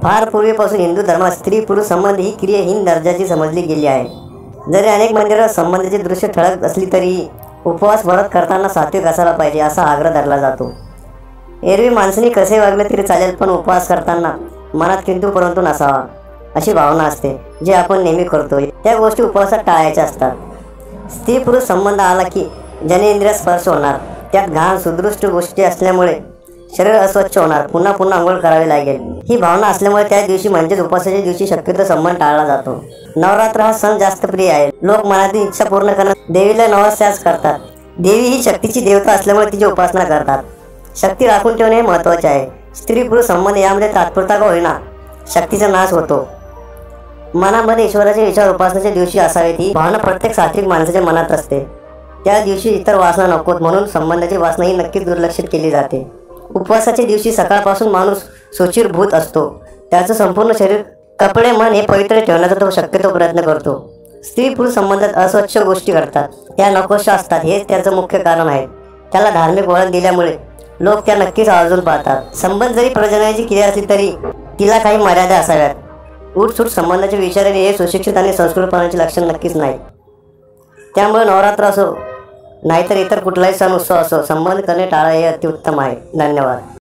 फार पूर्वीपासून हिंदू धर्मात स्त्री पुरुष संबंध ही क्रियाहीन दर्जाची समजली गेली आहे. जरी अनेक मंदिरात संबंधाची दृश्य ठळक असली तरी उपवास व्रत करताना सात्विक असायला पाहिजे असा आग्रह धरला जातो. एरवी माणसाने कसे वागले तरी चालेल, पण उपवास करताना मनात किंतु परंतु नसावा अशी भावना असते, जे आपण नेहमी करतो. त्या गोष्टी उपवासात टाळायच्या असतात. स्त्री पुरुष संबंध आला की जनेंद्रिय स्पर्श होणार, त्यात घाण सुदृष्ट गोष्टी असल्यामुळे शरीर अस्वच्छ होणार, पुन्हा पुन्हा आंघोळ करावी लागेल. ही भावना असल्यामुळे त्या दिवशी म्हणजेच उपवासाच्या दिवशी शक्यतो संबंध टाळला जातो. नवरात्र हा सण जास्त प्रिय आहे. लोक मनातील इच्छा पूर्ण करण्यात देवीला नवस्यास करतात. देवी ही शक्तीची देवता असल्यामुळे तिची उपासना करतात. शक्ती राखून ठेवणे हे महत्त्वाचे आहे. स्त्री पुरुष संबंध यामध्ये तात्पुरता का होईना शक्तीचा नाश होतो. मनामध्ये ईश्वराच्या विचार उपासनेच्या दिवशी असावेत ही भावना प्रत्येक सात्विक माणसाच्या मनात असते. त्या दिवशी इतर वासना नकोत, म्हणून संबंधाची वासना ही नक्कीच दुर्लक्षित केली जाते. उपवासाच्या दिवशी सकाळपासून माणूस शुचिर्भूत असतो. त्याचं संपूर्ण शरीर, कपडे, मन हे पवित्र ठेवण्याचा तो शक्यतो प्रयत्न करतो. स्त्री पुरुष संबंधात अस्वच्छ गोष्टी करतात, त्या नकोशा असतात, हेच त्याचं मुख्य कारण आहे. त्याला धार्मिक वळण दिल्यामुळे लोक त्या नक्कीच आवर्जून पाहतात. संबंध जरी प्रजननाची क्रिया असली तरी तिला काही मर्यादा असाव्यात. उठसूट संबंधाच्या विचाराने हे सुशिक्षित आणि संस्कृतपणाचे लक्षण नक्कीच नाही. त्यामुळे नवरात्र असो नाहीतर इतर कुठलाही सण उत्सव असो, संबंध करणे टाळा हे अतिउत्तम आहे. धन्यवाद.